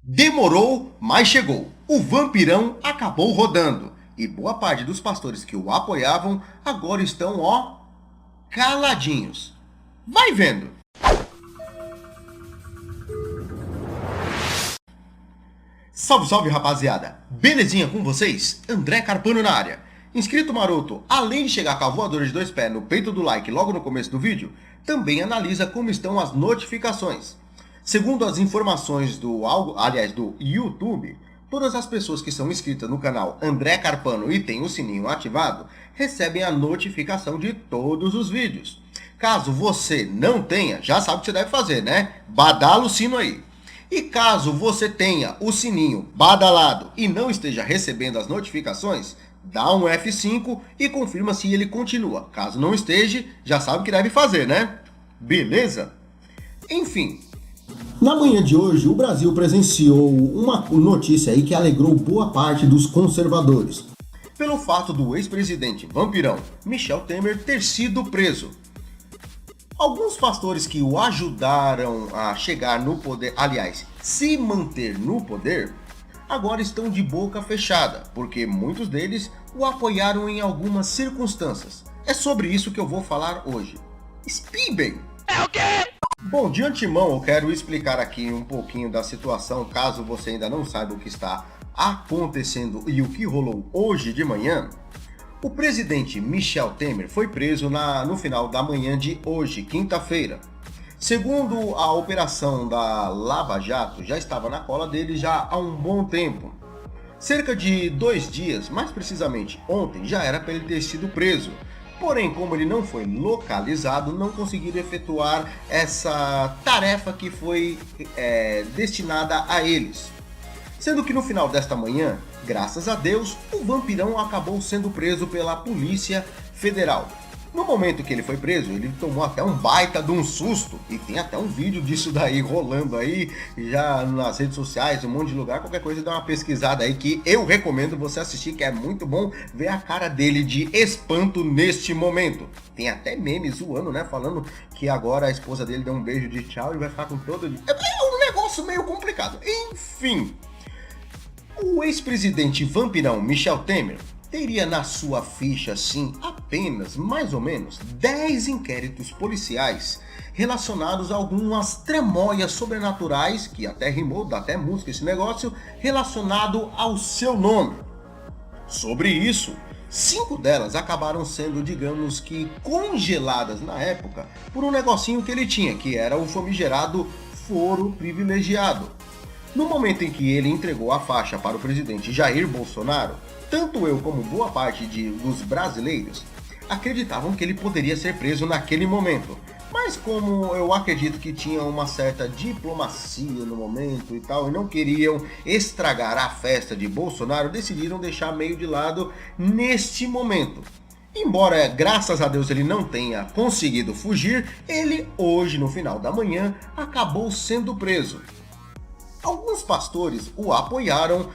Demorou, mas chegou. O vampirão acabou rodando. E boa parte dos pastores que o apoiavam agora estão, caladinhos. Vai vendo. Salve, salve, rapaziada. Belezinha com vocês? André Carpano na área. Inscrito maroto, além de chegar com a voadora de 2 pés no peito do like logo no começo do vídeo, também analisa como estão as notificações. Segundo as informações do YouTube, todas as pessoas que são inscritas no canal André Carpano e têm o sininho ativado, recebem a notificação de todos os vídeos. Caso você não tenha, já sabe o que você deve fazer, né? Badala o sino aí. E caso você tenha o sininho badalado e não esteja recebendo as notificações, dá um F5 e confirma se ele continua. Caso não esteja, já sabe o que deve fazer, né? Beleza? Enfim. Na manhã de hoje, o Brasil presenciou uma notícia aí que alegrou boa parte dos conservadores. Pelo fato do ex-presidente vampirão Michel Temer ter sido preso. Alguns pastores que o ajudaram a chegar no poder, aliás, se manter no poder, agora estão de boca fechada, porque muitos deles o apoiaram em algumas circunstâncias. É sobre isso que eu vou falar hoje. Espie bem! É o quê? Bom, de antemão eu quero explicar aqui um pouquinho da situação, caso você ainda não saiba o que está acontecendo e o que rolou hoje de manhã. O presidente Michel Temer foi preso no final da manhã de hoje, quinta-feira. Segundo a operação da Lava Jato, já estava na cola dele já há um bom tempo. Cerca de 2 dias, mais precisamente ontem, já era para ele ter sido preso. Porém, como ele não foi localizado, não conseguiram efetuar essa tarefa que foi destinada a eles. Sendo que no final desta manhã, graças a Deus, o vampirão acabou sendo preso pela Polícia Federal. No momento que ele foi preso, ele tomou até um baita de um susto, e tem até um vídeo disso daí rolando aí, já nas redes sociais, um monte de lugar, qualquer coisa dá uma pesquisada aí que eu recomendo você assistir, que é muito bom ver a cara dele de espanto neste momento. Tem até memes zoando, né, falando que agora a esposa dele deu um beijo de tchau e vai ficar com todo... É um negócio meio complicado. Enfim, o ex-presidente vampirão Michel Temer teria na sua ficha, sim, apenas, mais ou menos, 10 inquéritos policiais relacionados a algumas tramóias sobrenaturais, que até rimou, dá até música esse negócio, relacionado ao seu nome. Sobre isso, 5 delas acabaram sendo, digamos que, congeladas na época por um negocinho que ele tinha, que era o famigerado foro privilegiado. No momento em que ele entregou a faixa para o presidente Jair Bolsonaro, tanto eu como boa parte dos brasileiros acreditavam que ele poderia ser preso naquele momento. Mas como eu acredito que tinha uma certa diplomacia no momento e tal, e não queriam estragar a festa de Bolsonaro, decidiram deixar meio de lado neste momento. Embora, graças a Deus, ele não tenha conseguido fugir, ele hoje, no final da manhã, acabou sendo preso. Alguns pastores o apoiaram,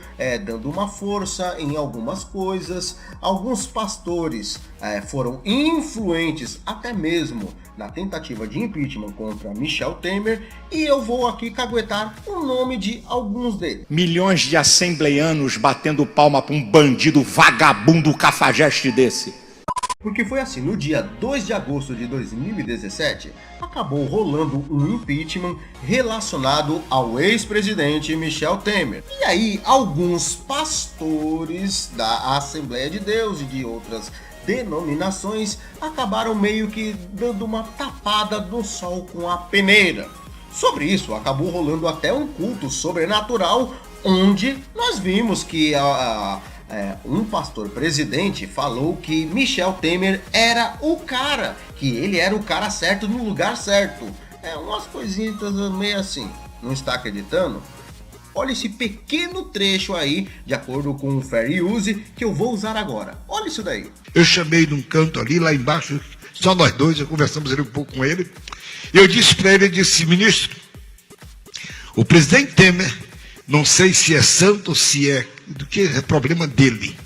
dando uma força em algumas coisas. Alguns pastores foram influentes até mesmo na tentativa de impeachment contra Michel Temer. E eu vou aqui caguetar o nome de alguns deles. Milhões de assembleianos batendo palma para um bandido vagabundo cafajeste desse. Porque foi assim, no dia 2 de agosto de 2017, acabou rolando um impeachment relacionado ao ex-presidente Michel Temer. E aí, alguns pastores da Assembleia de Deus e de outras denominações acabaram meio que dando uma tapada no sol com a peneira. Sobre isso, acabou rolando até um culto sobrenatural, onde nós vimos que um pastor presidente falou que Michel Temer era o cara, que ele era o cara certo no lugar certo. Umas coisinhas meio assim. Não está acreditando? Olha esse pequeno trecho aí, de acordo com o Fair Use, que eu vou usar agora. Olha isso daí. Eu chamei num canto ali, lá embaixo, só nós dois, conversamos ali um pouco com ele. Eu disse para ele, ministro, o presidente Temer, não sei se é santo ou se é do que é problema dele.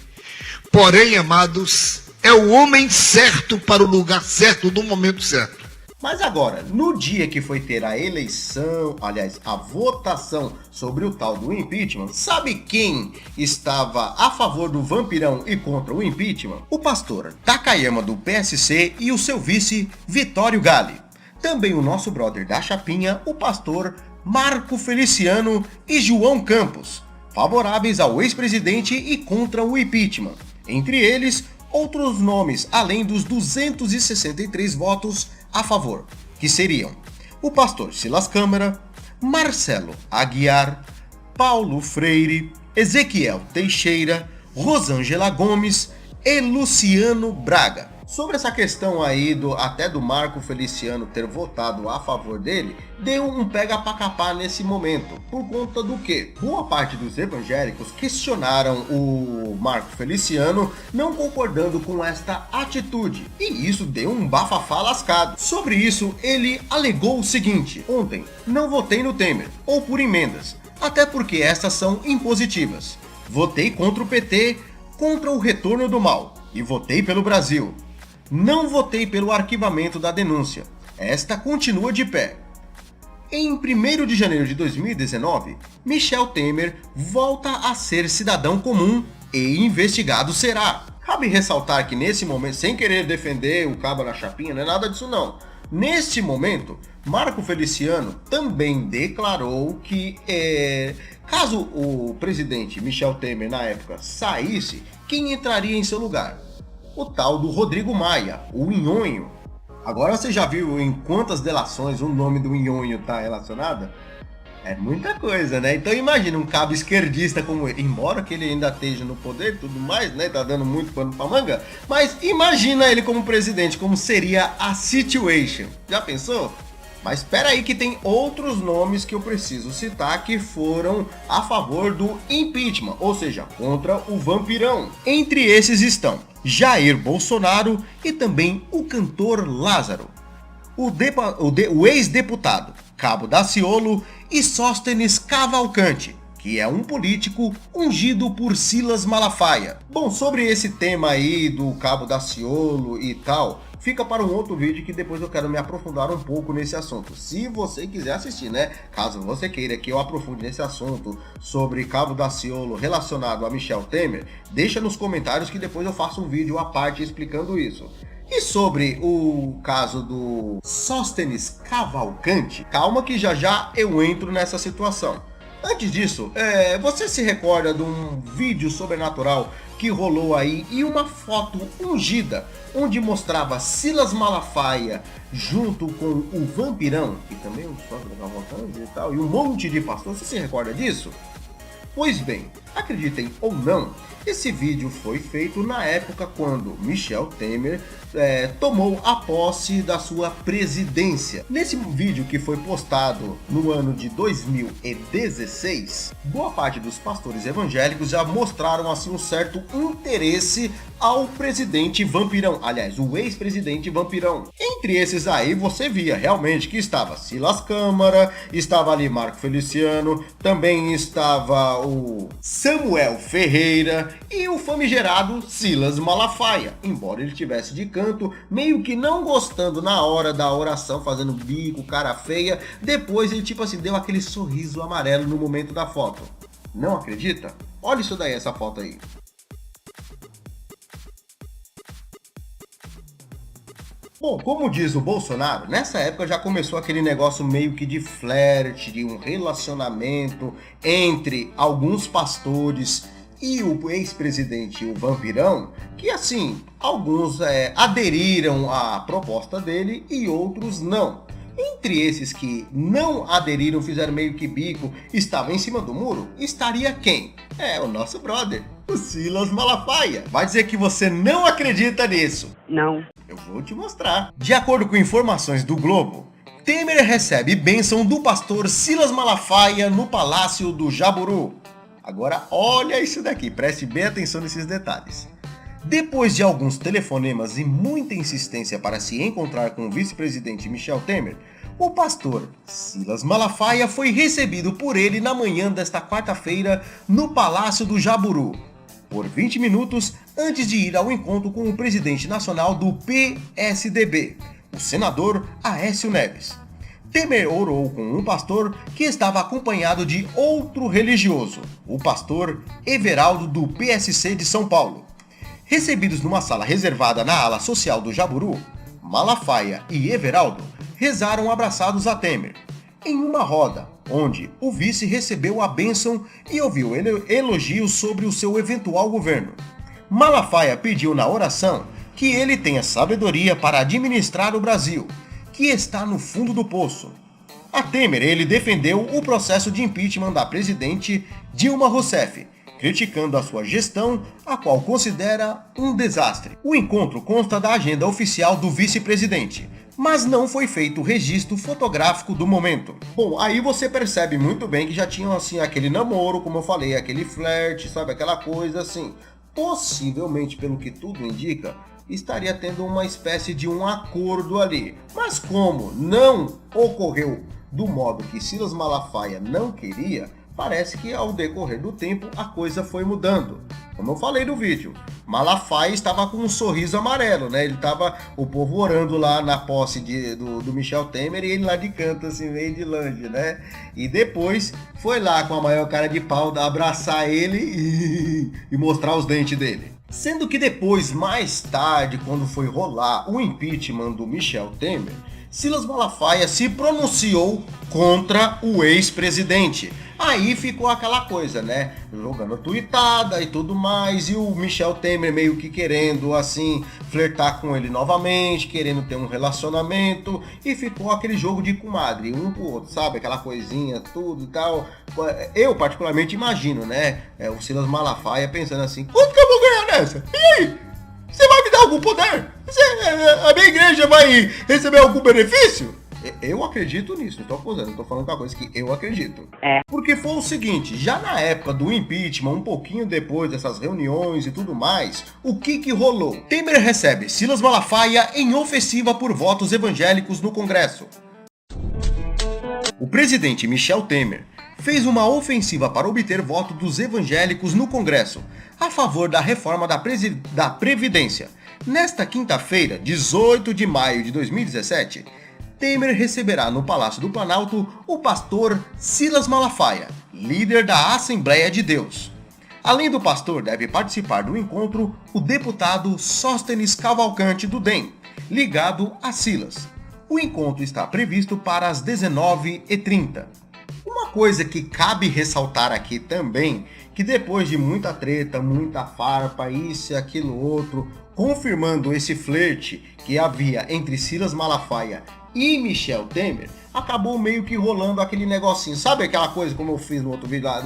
Porém, amados, é o homem certo para o lugar certo, no momento certo. Mas agora, no dia que foi ter a eleição, aliás, a votação sobre o tal do impeachment, sabe quem estava a favor do vampirão e contra o impeachment? O pastor Takayama do PSC e o seu vice Vitório Gale. Também o nosso brother da Chapinha, o pastor Marco Feliciano e João Campos, favoráveis ao ex-presidente e contra o impeachment. Entre eles, outros nomes, além dos 263 votos a favor, que seriam o pastor Silas Câmara, Marcelo Aguiar, Paulo Freire, Ezequiel Teixeira, Rosângela Gomes e Luciano Braga. Sobre essa questão aí até do Marco Feliciano ter votado a favor dele, deu um pega pra capar nesse momento. Por conta do que? Boa parte dos evangélicos questionaram o Marco Feliciano, não concordando com esta atitude. E isso deu um bafafá lascado. Sobre isso, ele alegou o seguinte: ontem não votei no Temer, ou por emendas, até porque estas são impositivas. Votei contra o PT, contra o retorno do mal, e votei pelo Brasil. Não votei pelo arquivamento da denúncia. Esta continua de pé. Em 1º de janeiro de 2019, Michel Temer volta a ser cidadão comum e investigado será. Cabe ressaltar que nesse momento, sem querer defender o cabo na chapinha, não é nada disso não. Neste momento, Marco Feliciano também declarou que caso o presidente Michel Temer na época saísse, quem entraria em seu lugar? O tal do Rodrigo Maia, o Nhonho. Agora você já viu em quantas delações o nome do Nhonho está relacionado? É muita coisa, né? Então imagina um cabo esquerdista como ele, embora que ele ainda esteja no poder e tudo mais, né? Tá dando muito pano pra manga, mas imagina ele como presidente, como seria a situation. Já pensou? Mas espera aí que tem outros nomes que eu preciso citar que foram a favor do impeachment, ou seja, contra o vampirão. Entre esses estão Jair Bolsonaro e também o cantor Lázaro, o ex-deputado Cabo Daciolo e Sóstenes Cavalcante, que é um político ungido por Silas Malafaia. Bom, sobre esse tema aí do Cabo Daciolo e tal, fica para um outro vídeo que depois eu quero me aprofundar um pouco nesse assunto. Se você quiser assistir, né? Caso você queira que eu aprofunde nesse assunto sobre Cabo Daciolo relacionado a Michel Temer, deixa nos comentários que depois eu faço um vídeo à parte explicando isso. E sobre o caso do Sóstenes Cavalcante, calma que já já eu entro nessa situação. Antes disso, você se recorda de um vídeo sobrenatural que rolou aí e uma foto ungida, onde mostrava Silas Malafaia junto com o vampirão, que também é um sócio da Cavalcante e tal, e um monte de pastores, você se recorda disso? Pois bem, acreditem ou não, esse vídeo foi feito na época quando Michel Temer tomou a posse da sua presidência. Nesse vídeo que foi postado no ano de 2016, boa parte dos pastores evangélicos já mostraram assim um certo interesse ao presidente vampirão, aliás, o ex-presidente vampirão. Entre esses aí você via realmente que estava Silas Câmara, estava ali Marco Feliciano, também estava o Samuel Ferreira e o famigerado Silas Malafaia, embora ele tivesse de canto, meio que não gostando na hora da oração, fazendo bico, cara feia, depois ele tipo assim, deu aquele sorriso amarelo no momento da foto. Não acredita? Olha isso daí, essa foto aí. Bom, como diz o Bolsonaro, nessa época já começou aquele negócio meio que de flerte, de um relacionamento entre alguns pastores e o ex-presidente, o vampirão, que assim, alguns aderiram à proposta dele e outros não. Entre esses que não aderiram, fizeram meio que bico, estavam em cima do muro, estaria quem? O nosso brother, o Silas Malafaia. Vai dizer que você não acredita nisso? Não. Eu vou te mostrar. De acordo com informações do Globo, Temer recebe bênção do pastor Silas Malafaia no Palácio do Jaburu. Agora olha isso daqui, preste bem atenção nesses detalhes. Depois de alguns telefonemas e muita insistência para se encontrar com o vice-presidente Michel Temer, o pastor Silas Malafaia foi recebido por ele na manhã desta quarta-feira no Palácio do Jaburu, por 20 minutos antes de ir ao encontro com o presidente nacional do PSDB, o senador Aécio Neves. Temer orou com um pastor que estava acompanhado de outro religioso, o pastor Everaldo do PSC de São Paulo. Recebidos numa sala reservada na ala social do Jaburu, Malafaia e Everaldo rezaram abraçados a Temer, em uma roda, onde o vice recebeu a bênção e ouviu elogios sobre o seu eventual governo. Malafaia pediu na oração que ele tenha sabedoria para administrar o Brasil, que está no fundo do poço. A Temer, ele defendeu o processo de impeachment da presidente Dilma Rousseff, criticando a sua gestão, a qual considera um desastre. O encontro consta da agenda oficial do vice-presidente, mas não foi feito o registro fotográfico do momento. Bom, aí você percebe muito bem que já tinham assim aquele namoro, como eu falei, aquele flerte, sabe, aquela coisa assim. Possivelmente, pelo que tudo indica, estaria tendo uma espécie de um acordo ali. Mas como não ocorreu do modo que Silas Malafaia não queria, parece que ao decorrer do tempo a coisa foi mudando. Como eu falei no vídeo, Malafaia estava com um sorriso amarelo, né? Ele tava, o povo orando lá na posse do Michel Temer e ele lá de canto, assim, meio de longe, né? E depois foi lá com a maior cara de pau abraçar ele e mostrar os dentes dele. Sendo que depois, mais tarde, quando foi rolar o impeachment do Michel Temer, Silas Malafaia se pronunciou contra o ex-presidente. Aí ficou aquela coisa, né? Jogando tuitada e tudo mais, e o Michel Temer meio que querendo, assim, flertar com ele novamente, querendo ter um relacionamento, e ficou aquele jogo de comadre, um pro outro, sabe? Aquela coisinha, tudo e tal. Eu, particularmente, imagino, né? O Silas Malafaia pensando assim, quanto que eu vou ganhar nessa? E aí? Você vai me dar algum poder? A minha igreja vai receber algum benefício? Eu acredito nisso, não estou acusando, estou falando uma coisa que eu acredito. Porque foi o seguinte, já na época do impeachment, um pouquinho depois dessas reuniões e tudo mais, o que rolou? Temer recebe Silas Malafaia em ofensiva por votos evangélicos no Congresso. O presidente Michel Temer fez uma ofensiva para obter voto dos evangélicos no Congresso, a favor da reforma da Previdência. Nesta quinta-feira, 18 de maio de 2017, Temer receberá no Palácio do Planalto o pastor Silas Malafaia, líder da Assembleia de Deus. Além do pastor, deve participar do encontro o deputado Sóstenes Cavalcante do DEM, ligado a Silas. O encontro está previsto para as 19h30. Uma coisa que cabe ressaltar aqui também, que depois de muita treta, muita farpa, isso e aquilo outro, confirmando esse flerte que havia entre Silas Malafaia e Michel Temer, acabou meio que rolando aquele negocinho. Sabe aquela coisa como eu fiz no outro vídeo lá,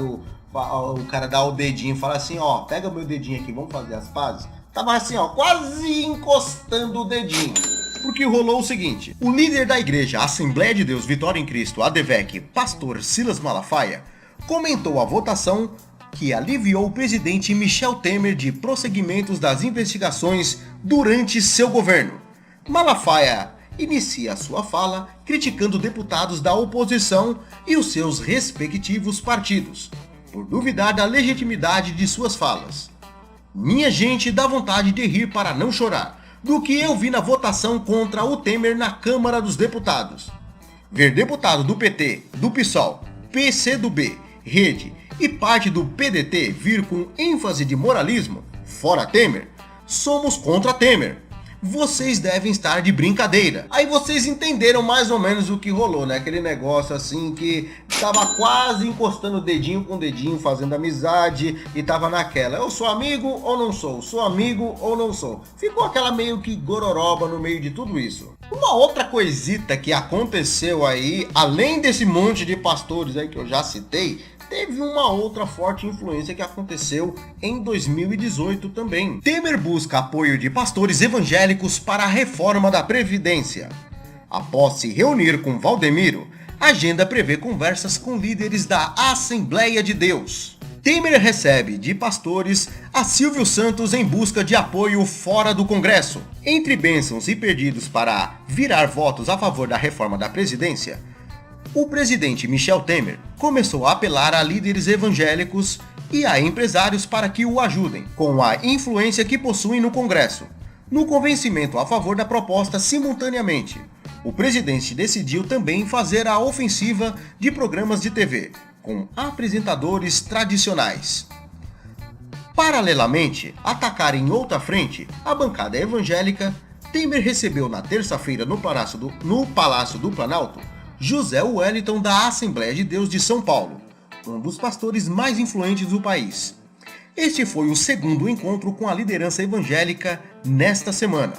o cara dá o dedinho e fala assim, ó, pega meu dedinho aqui, vamos fazer as pazes? Tava assim, ó, quase encostando o dedinho. Porque rolou o seguinte, o líder da igreja Assembleia de Deus Vitória em Cristo, ADVEC, pastor Silas Malafaia, comentou a votação que aliviou o presidente Michel Temer de prosseguimentos das investigações durante seu governo. Malafaia inicia sua fala criticando deputados da oposição e os seus respectivos partidos, por duvidar da legitimidade de suas falas. Minha gente, dá vontade de rir para não chorar do que eu vi na votação contra o Temer na Câmara dos Deputados. Ver deputado do PT, do PSOL, PCdoB, Rede e parte do PDT vir com ênfase de moralismo, fora Temer, somos contra Temer. Vocês devem estar de brincadeira. Aí vocês entenderam mais ou menos o que rolou, né? Aquele negócio assim que tava quase encostando dedinho com dedinho, fazendo amizade e tava naquela. Eu sou amigo ou não sou? Sou amigo ou não sou? Ficou aquela meio que gororoba no meio de tudo isso. Uma outra coisita que aconteceu aí, além desse monte de pastores aí que eu já citei, teve uma outra forte influência que aconteceu em 2018 também. Temer busca apoio de pastores evangélicos para a reforma da Previdência. Após se reunir com Valdemiro, a agenda prevê conversas com líderes da Assembleia de Deus. Temer recebe de pastores a Silvio Santos em busca de apoio fora do Congresso. Entre bênçãos e pedidos para virar votos a favor da reforma da Previdência, o presidente Michel Temer começou a apelar a líderes evangélicos e a empresários para que o ajudem, com a influência que possuem no Congresso. No convencimento a favor da proposta simultaneamente, o presidente decidiu também fazer a ofensiva de programas de TV, com apresentadores tradicionais. Paralelamente, atacar em outra frente a bancada evangélica, Temer recebeu na terça-feira no Palácio do Planalto José Wellington da Assembleia de Deus de São Paulo, um dos pastores mais influentes do país. Este foi o segundo encontro com a liderança evangélica nesta semana.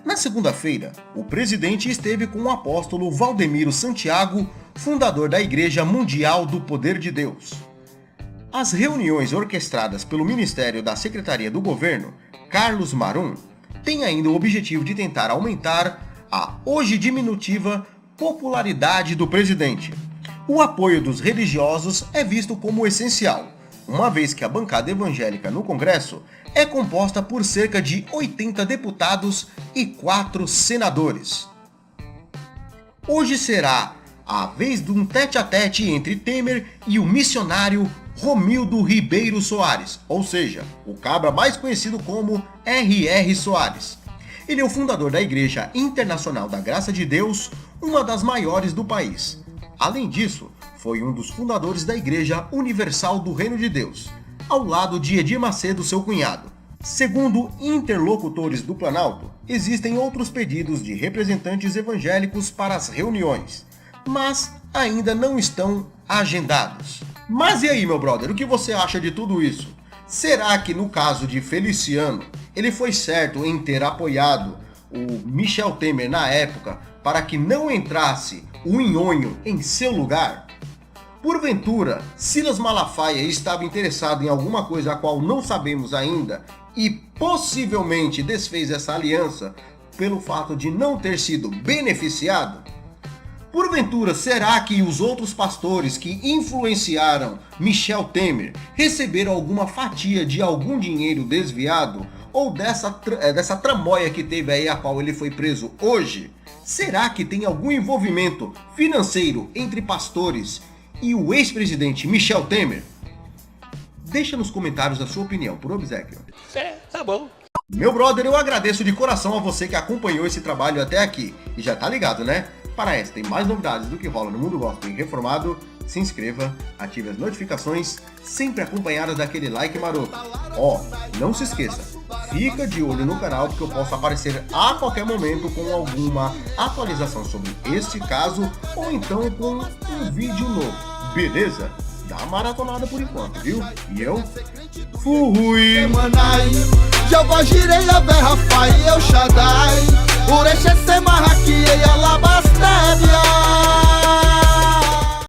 Na segunda-feira, o presidente esteve com o apóstolo Valdemiro Santiago, fundador da Igreja Mundial do Poder de Deus. As reuniões orquestradas pelo Ministério da Secretaria do Governo, Carlos Marum, têm ainda o objetivo de tentar aumentar a hoje diminutiva popularidade do presidente. O apoio dos religiosos é visto como essencial, uma vez que a bancada evangélica no Congresso é composta por cerca de 80 deputados e 4 senadores. Hoje será a vez de um tete-a-tete entre Temer e o missionário Romildo Ribeiro Soares, ou seja, o cabra mais conhecido como R.R. Soares. Ele é o fundador da Igreja Internacional da Graça de Deus, uma das maiores do país. Além disso, foi um dos fundadores da Igreja Universal do Reino de Deus, ao lado de Edir Macedo, seu cunhado. Segundo interlocutores do Planalto, existem outros pedidos de representantes evangélicos para as reuniões, mas ainda não estão agendados. Mas e aí, meu brother, o que você acha de tudo isso? Será que no caso de Feliciano, ele foi certo em ter apoiado o Michel Temer na época para que não entrasse o Nhonho em seu lugar? Porventura, Silas Malafaia estava interessado em alguma coisa a qual não sabemos ainda e possivelmente desfez essa aliança pelo fato de não ter sido beneficiado? Porventura, será que os outros pastores que influenciaram Michel Temer receberam alguma fatia de algum dinheiro desviado ou dessa tramóia que teve aí a qual ele foi preso hoje? Será que tem algum envolvimento financeiro entre pastores e o ex-presidente Michel Temer? Deixa nos comentários a sua opinião, por obséquio. Tá bom. Meu brother, eu agradeço de coração a você que acompanhou esse trabalho até aqui. E já tá ligado, né? Para essa tem mais novidades do que rola no mundo gospel e reformado, se inscreva, ative as notificações, sempre acompanhadas daquele like maroto. Ó, não se esqueça, fica de olho no canal porque eu posso aparecer a qualquer momento com alguma atualização sobre este caso ou então com um vídeo novo, beleza? Dá uma maratonada por enquanto, viu? E eu fui! Jeová Jirei, Ave Rafa e El Shaddai, Ureche Semarra, que ela bastante.